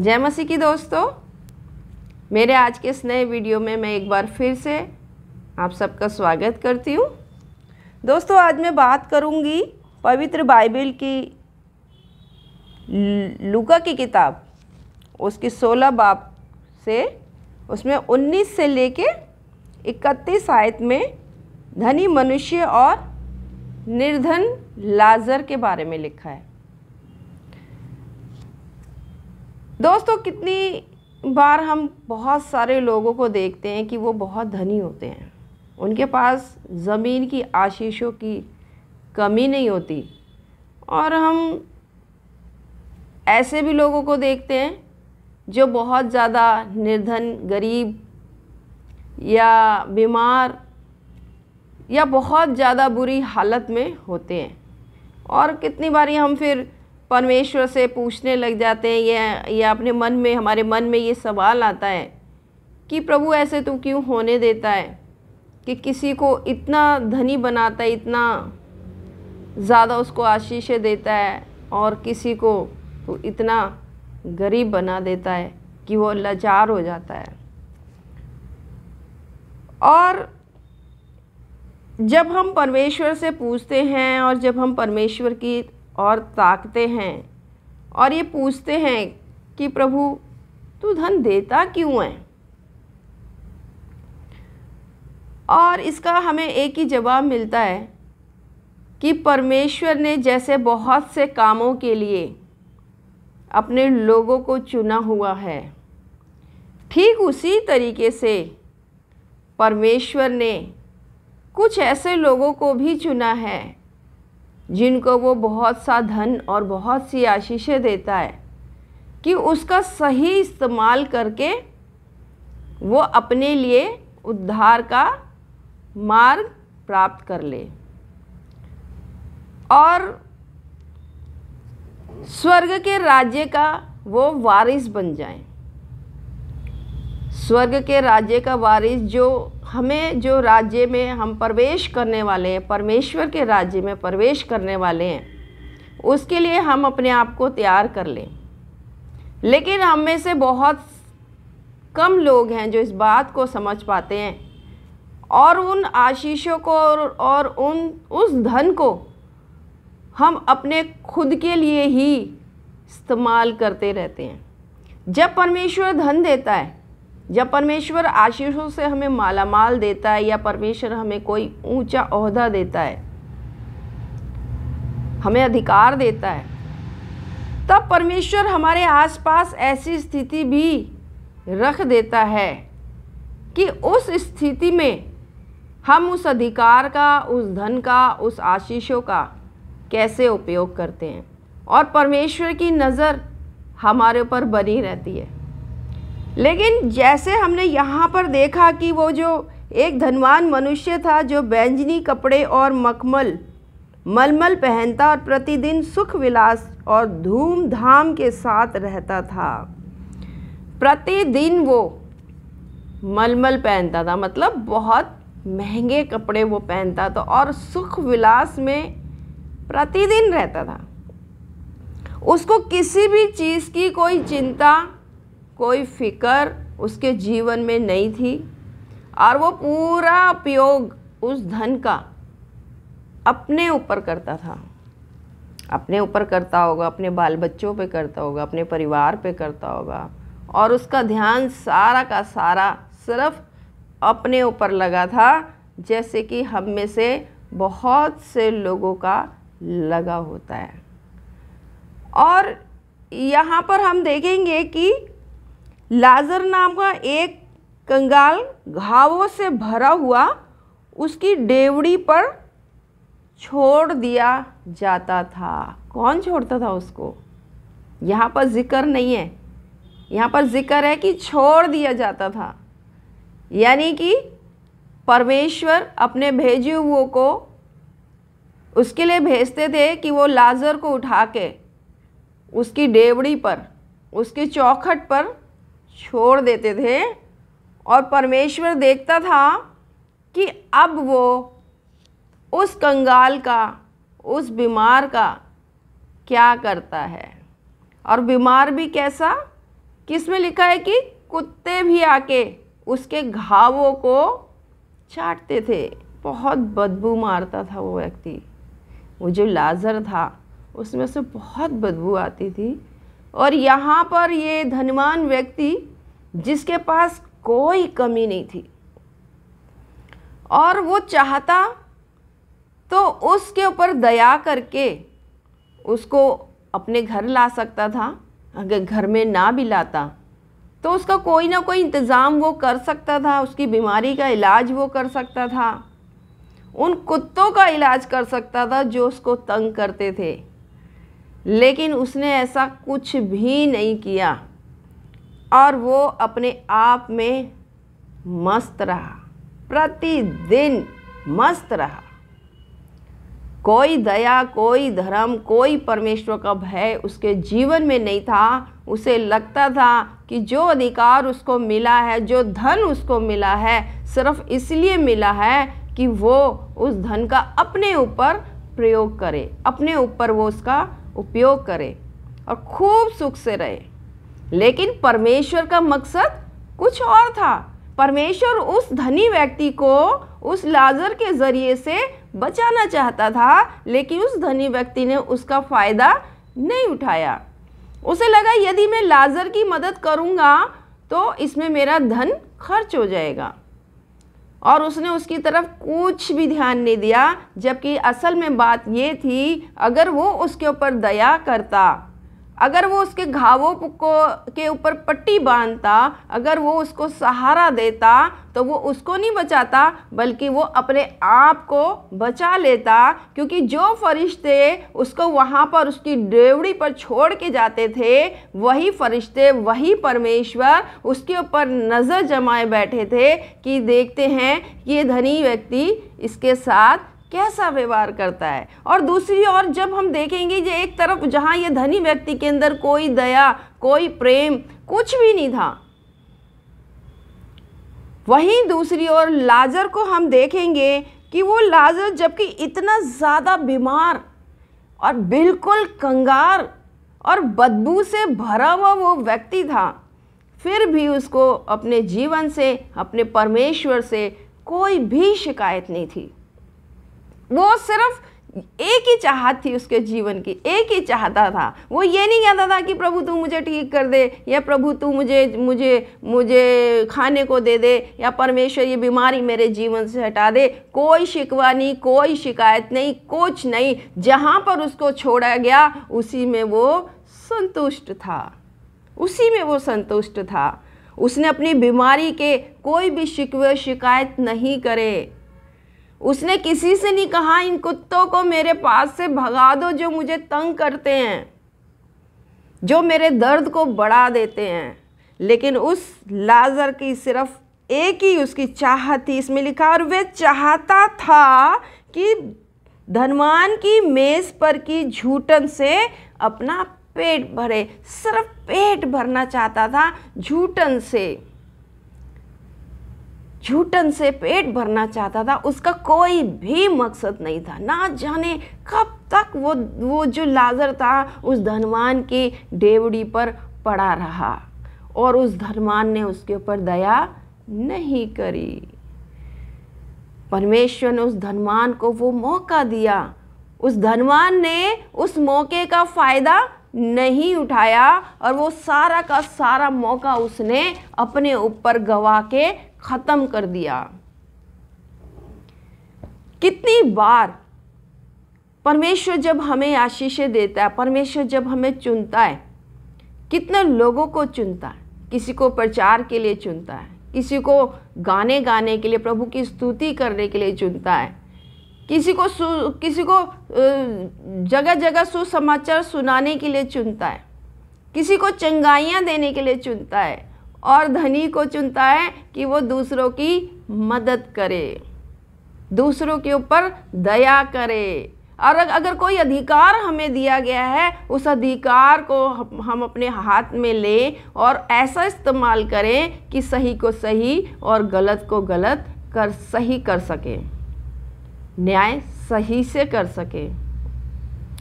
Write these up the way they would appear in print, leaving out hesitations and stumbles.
जय मसीह की दोस्तों, मेरे आज के इस नए वीडियो में मैं एक बार फिर से आप सबका स्वागत करती हूँ। दोस्तों, आज मैं बात करूँगी पवित्र बाइबल की लूका की किताब उसकी 16 बाब से, उसमें 19 से लेके 31 आयत में धनी मनुष्य और निर्धन लाजर के बारे में लिखा है। दोस्तों, कितनी बार हम बहुत सारे लोगों को देखते हैं कि वो बहुत धनी होते हैं, उनके पास ज़मीन की आशीषों की कमी नहीं होती, और हम ऐसे भी लोगों को देखते हैं जो बहुत ज़्यादा निर्धन, गरीब या बीमार या बहुत ज़्यादा बुरी हालत में होते हैं। और कितनी बारी हम फिर परमेश्वर से पूछने लग जाते हैं, या अपने मन में, हमारे मन में ये सवाल आता है कि प्रभु ऐसे तू क्यों होने देता है कि किसी को इतना धनी बनाता है, इतना ज़्यादा उसको आशीषें देता है, और किसी को तो इतना गरीब बना देता है कि वो लाचार हो जाता है। और जब हम परमेश्वर से पूछते हैं और जब हम परमेश्वर की और ताकते हैं और ये पूछते हैं कि प्रभु तू धन देता क्यों है, और इसका हमें एक ही जवाब मिलता है कि परमेश्वर ने जैसे बहुत से कामों के लिए अपने लोगों को चुना हुआ है, ठीक उसी तरीके से परमेश्वर ने कुछ ऐसे लोगों को भी चुना है जिनको वो बहुत सा धन और बहुत सी आशीषें देता है कि उसका सही इस्तेमाल करके वो अपने लिए उद्धार का मार्ग प्राप्त कर ले और स्वर्ग के राज्य का वो वारिस बन जाए। स्वर्ग के राज्य का वारिस, जो हमें, जो राज्य में हम प्रवेश करने वाले हैं, परमेश्वर के राज्य में प्रवेश करने वाले हैं, उसके लिए हम अपने आप को तैयार कर लें। लेकिन हम में से बहुत कम लोग हैं जो इस बात को समझ पाते हैं और उन आशीषों को और उस धन को हम अपने खुद के लिए ही इस्तेमाल करते रहते हैं। जब परमेश्वर धन देता है, जब परमेश्वर आशीषों से हमें मालामाल देता है, या परमेश्वर हमें कोई ऊंचा ओहदा देता है, हमें अधिकार देता है, तब परमेश्वर हमारे आसपास ऐसी स्थिति भी रख देता है कि उस स्थिति में हम उस अधिकार का, उस धन का, उस आशीषों का कैसे उपयोग करते हैं, और परमेश्वर की नज़र हमारे ऊपर बनी रहती है। लेकिन जैसे हमने यहाँ पर देखा कि वो जो एक धनवान मनुष्य था जो बैंजनी कपड़े और मलमल पहनता और प्रतिदिन सुख विलास और धूमधाम के साथ रहता था। प्रतिदिन वो मलमल पहनता था, मतलब बहुत महंगे कपड़े वो पहनता था और सुख विलास में प्रतिदिन रहता था। उसको किसी भी चीज़ की कोई चिंता, कोई फिक्र उसके जीवन में नहीं थी, और वो पूरा उपयोग उस धन का अपने ऊपर करता था। अपने ऊपर करता होगा, अपने बाल बच्चों पे करता होगा, अपने परिवार पे करता होगा, और उसका ध्यान सारा का सारा सिर्फ अपने ऊपर लगा था, जैसे कि हम में से बहुत से लोगों का लगा होता है। और यहाँ पर हम देखेंगे कि लाजर नाम का एक कंगाल घावों से भरा हुआ उसकी डेवड़ी पर छोड़ दिया जाता था। कौन छोड़ता था उसको? यहाँ पर जिक्र नहीं है, यहाँ पर जिक्र है कि छोड़ दिया जाता था, यानी कि परमेश्वर अपने भेजे हुओं को उसके लिए भेजते थे कि वो लाजर को उठा के उसकी डेवड़ी पर, उसकी चौखट पर छोड़ देते थे, और परमेश्वर देखता था कि अब वो उस कंगाल का, उस बीमार का क्या करता है। और बीमार भी कैसा? किस में लिखा है कि कुत्ते भी आके उसके घावों को चाटते थे। बहुत बदबू मारता था वो व्यक्ति। वो जो लाजर था उसमें से बहुत बदबू आती थी। और यहाँ पर ये धनवान व्यक्ति जिसके पास कोई कमी नहीं थी और वो चाहता तो उसके ऊपर दया करके उसको अपने घर ला सकता था। अगर घर में ना भी लाता तो उसका कोई ना कोई इंतज़ाम वो कर सकता था, उसकी बीमारी का इलाज वो कर सकता था, उन कुत्तों का इलाज कर सकता था जो उसको तंग करते थे। लेकिन उसने ऐसा कुछ भी नहीं किया और वो अपने आप में मस्त रहा, प्रतिदिन मस्त रहा। कोई दया, कोई धर्म, कोई परमेश्वर का भय उसके जीवन में नहीं था। उसे लगता था कि जो अधिकार उसको मिला है, जो धन उसको मिला है, सिर्फ इसलिए मिला है कि वो उस धन का अपने ऊपर प्रयोग करे, अपने ऊपर वो उसका उपयोग करे और खूब सुख से रहे। लेकिन परमेश्वर का मकसद कुछ और था। परमेश्वर उस धनी व्यक्ति को उस लाजर के ज़रिए से बचाना चाहता था, लेकिन उस धनी व्यक्ति ने उसका फ़ायदा नहीं उठाया। उसे लगा यदि मैं लाजर की मदद करूँगा तो इसमें मेरा धन खर्च हो जाएगा, और उसने उसकी तरफ कुछ भी ध्यान नहीं दिया। जबकि असल में बात ये थी, अगर वो उसके ऊपर दया करता, अगर वो उसके घावों के ऊपर पट्टी बांधता, अगर वो उसको सहारा देता, तो वो उसको नहीं बचाता बल्कि वो अपने आप को बचा लेता। क्योंकि जो फरिश्ते उसको वहाँ पर उसकी डेवड़ी पर छोड़ के जाते थे, वही फरिश्ते, वही परमेश्वर उसके ऊपर नज़र जमाए बैठे थे कि देखते हैं कि ये धनी व्यक्ति इसके साथ कैसा व्यवहार करता है। और दूसरी ओर जब हम देखेंगे कि एक तरफ जहाँ ये धनी व्यक्ति के अंदर कोई दया, कोई प्रेम, कुछ भी नहीं था, वहीं दूसरी ओर लाजर को हम देखेंगे कि वो लाजर जबकि इतना ज़्यादा बीमार और बिल्कुल कंगाल और बदबू से भरा हुआ वो व्यक्ति था, फिर भी उसको अपने जीवन से, अपने परमेश्वर से कोई भी शिकायत नहीं थी। वो सिर्फ एक ही चाहत थी उसके जीवन की, एक ही चाहता था। वो ये नहीं कहता था कि प्रभु तू मुझे ठीक कर दे, या प्रभु तू मुझे मुझे मुझे खाने को दे दे, या परमेश्वर ये बीमारी मेरे जीवन से हटा दे। कोई शिकवा नहीं, कोई शिकायत नहीं, कुछ नहीं। जहाँ पर उसको छोड़ा गया उसी में वो संतुष्ट था, उसी में वो संतुष्ट था। उसने अपनी बीमारी के कोई भी शिकवे शिकायत नहीं करे। उसने किसी से नहीं कहा इन कुत्तों को मेरे पास से भगा दो जो मुझे तंग करते हैं, जो मेरे दर्द को बढ़ा देते हैं। लेकिन उस लाजर की सिर्फ एक ही उसकी चाहत थी, इसमें लिखा, और वे चाहता था कि धनवान की मेज पर की झूठन से अपना पेट भरे। सिर्फ पेट भरना चाहता था, झूठन से पेट भरना चाहता था। उसका कोई भी मकसद नहीं था। ना जाने कब तक वो जो लाजर था उस धनवान की डेवड़ी पर पड़ा रहा और उस धनवान ने उसके ऊपर दया नहीं करी। परमेश्वर ने उस धनवान को वो मौका दिया, उस धनवान ने उस मौके का फ़ायदा नहीं उठाया और वो सारा का सारा मौका उसने अपने ऊपर गवा के ख़त्म कर दिया। कितनी बार परमेश्वर जब हमें आशीषें देता है, परमेश्वर जब हमें चुनता है, कितने लोगों को चुनता है। किसी को प्रचार के लिए चुनता है, किसी को गाने गाने के लिए, प्रभु की स्तुति करने के लिए चुनता है, किसी को जगह जगह सुसमाचार सुनाने के लिए चुनता है, किसी को चंगाइयाँ देने के लिए चुनता है, और धनी को चुनता है कि वो दूसरों की मदद करे, दूसरों के ऊपर दया करे। और अगर कोई अधिकार हमें दिया गया है, उस अधिकार को हम अपने हाथ में लें और ऐसा इस्तेमाल करें कि सही को सही और गलत को गलत सही कर सकें, न्याय सही से कर सकें।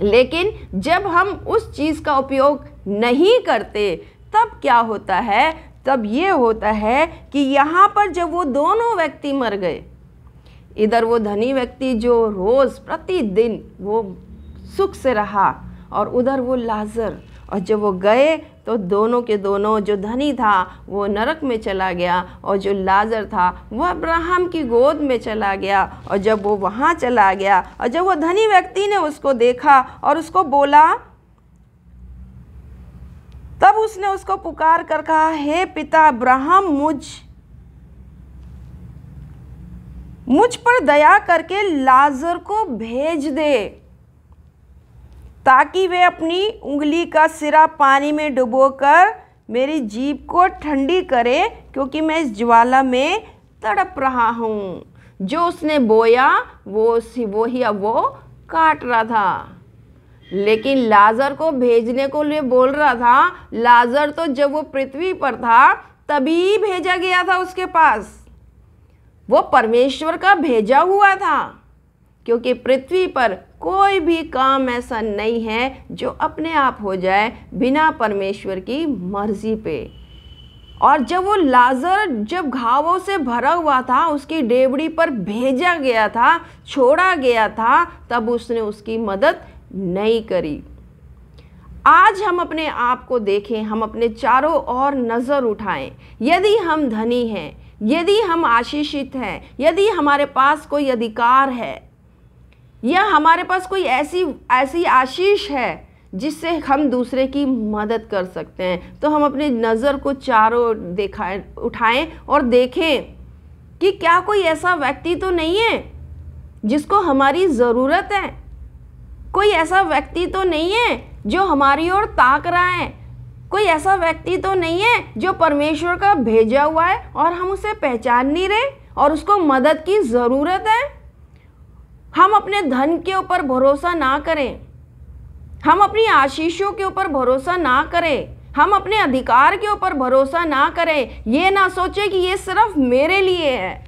लेकिन जब हम उस चीज़ का उपयोग नहीं करते, तब क्या होता है, तब ये होता है कि यहाँ पर जब वो दोनों व्यक्ति मर गए, इधर वो धनी व्यक्ति जो रोज़ प्रतिदिन वो सुख से रहा और उधर वो लाजर, और जब वो गए तो दोनों के दोनों, जो धनी था वो नरक में चला गया और जो लाजर था वो अब्राहम की गोद में चला गया। और जब वो वहाँ चला गया और जब वो धनी व्यक्ति ने उसको देखा और उसको बोला, तब उसने उसको पुकार कर कहा, हे पिता अब्राहम, मुझ पर दया करके लाजर को भेज दे ताकि वे अपनी उंगली का सिरा पानी में डुबोकर मेरी जीभ को ठंडी करे, क्योंकि मैं इस ज्वाला में तड़प रहा हूँ। जो उसने बोया वो ही अब वो काट रहा था। लेकिन लाजर को भेजने को लिए बोल रहा था। लाजर तो जब वो पृथ्वी पर था तभी भेजा गया था उसके पास, वो परमेश्वर का भेजा हुआ था, क्योंकि पृथ्वी पर कोई भी काम ऐसा नहीं है जो अपने आप हो जाए बिना परमेश्वर की मर्जी पे। और जब वो लाजर जब घावों से भरा हुआ था, उसकी डेवड़ी पर भेजा गया था, छोड़ा गया था, तब उसने उसकी मदद नहीं करी। आज हम अपने आप को देखें, हम अपने चारों ओर नज़र उठाएं। यदि हम धनी हैं, यदि हम आशीषित हैं, यदि हमारे पास कोई अधिकार है या हमारे पास कोई ऐसी आशीष है जिससे हम दूसरे की मदद कर सकते हैं, तो हम अपनी नज़र को चारों उठाएं और देखें कि क्या कोई ऐसा व्यक्ति तो नहीं है जिसको हमारी ज़रूरत है। कोई ऐसा व्यक्ति तो नहीं है जो हमारी ओर ताक रहा है। कोई ऐसा व्यक्ति तो नहीं है जो परमेश्वर का भेजा हुआ है और हम उसे पहचान नहीं रहे और उसको मदद की ज़रूरत है। हम अपने धन के ऊपर भरोसा ना करें, हम अपनी आशीषों के ऊपर भरोसा ना करें, हम अपने अधिकार के ऊपर भरोसा ना करें। ये ना सोचें कि ये सिर्फ मेरे लिए है,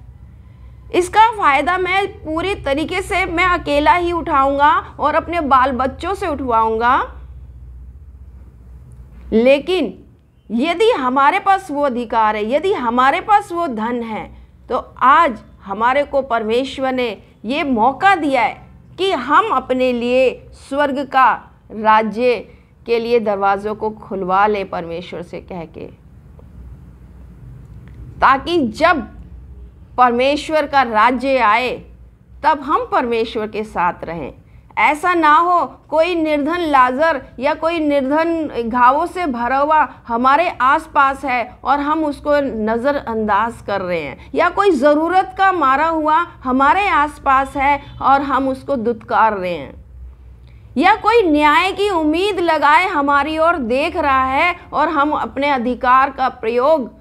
इसका फ़ायदा मैं पूरी तरीके से मैं अकेला ही उठाऊंगा और अपने बाल बच्चों से उठवाऊंगा। लेकिन यदि हमारे पास वो अधिकार है, यदि हमारे पास वो धन है, तो आज हमारे को परमेश्वर ने ये मौका दिया है कि हम अपने लिए स्वर्ग का राज्य के लिए दरवाज़ों को खुलवा लें परमेश्वर से कह के, ताकि जब परमेश्वर का राज्य आए तब हम परमेश्वर के साथ रहें। ऐसा ना हो कोई निर्धन लाजर या कोई निर्धन घावों से भरा हुआ हमारे आसपास है और हम उसको नज़रअंदाज कर रहे हैं, या कोई ज़रूरत का मारा हुआ हमारे आसपास है और हम उसको दुत्कार रहे हैं, या कोई न्याय की उम्मीद लगाए हमारी ओर देख रहा है और हम अपने अधिकार का प्रयोग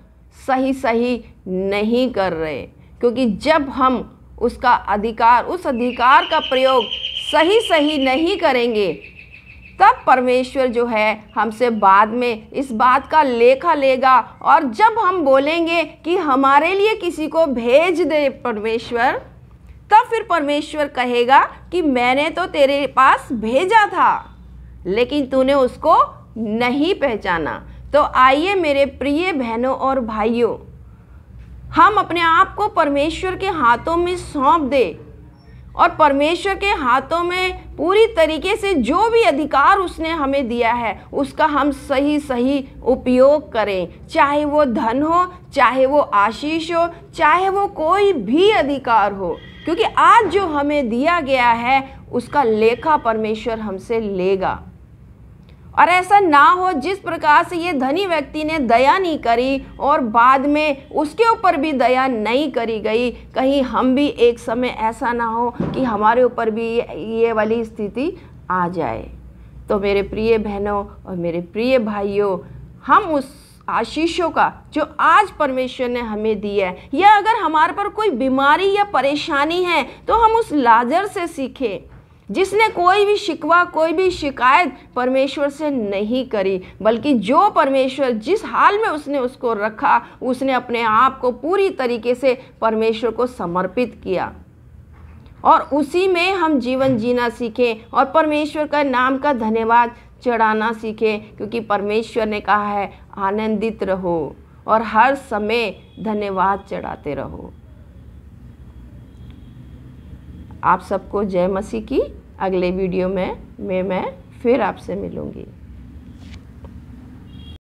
सही नहीं कर रहे। क्योंकि जब हम उस अधिकार का प्रयोग सही नहीं करेंगे, तब परमेश्वर जो है हमसे बाद में इस बात का लेखा लेगा। और जब हम बोलेंगे कि हमारे लिए किसी को भेज दे परमेश्वर, तब फिर परमेश्वर कहेगा कि मैंने तो तेरे पास भेजा था लेकिन तूने उसको नहीं पहचाना। तो आइए मेरे प्रिय बहनों और भाइयों, हम अपने आप को परमेश्वर के हाथों में सौंप दें और परमेश्वर के हाथों में पूरी तरीके से जो भी अधिकार उसने हमें दिया है उसका हम सही उपयोग करें। चाहे वो धन हो, चाहे वो आशीष हो, चाहे वो कोई भी अधिकार हो, क्योंकि आज जो हमें दिया गया है उसका लेखा परमेश्वर हमसे लेगा। और ऐसा ना हो जिस प्रकार से ये धनी व्यक्ति ने दया नहीं करी और बाद में उसके ऊपर भी दया नहीं करी गई, कहीं हम भी एक समय ऐसा ना हो कि हमारे ऊपर भी ये वाली स्थिति आ जाए। तो मेरे प्रिय बहनों और मेरे प्रिय भाइयों, हम उस आशीषों का जो आज परमेश्वर ने हमें दिया है, या अगर हमारे पर कोई बीमारी या परेशानी है तो हम उस लाजर से सीखें जिसने कोई भी शिकवा, कोई भी शिकायत परमेश्वर से नहीं करी, बल्कि जो परमेश्वर जिस हाल में उसने उसको रखा, उसने अपने आप को पूरी तरीके से परमेश्वर को समर्पित किया और उसी में हम जीवन जीना सीखें और परमेश्वर का नाम का धन्यवाद चढ़ाना सीखें, क्योंकि परमेश्वर ने कहा है आनंदित रहो और हर समय धन्यवाद चढ़ाते रहो। आप सबको जय मसीह की। अगले वीडियो में मैं फिर आपसे मिलूँगी।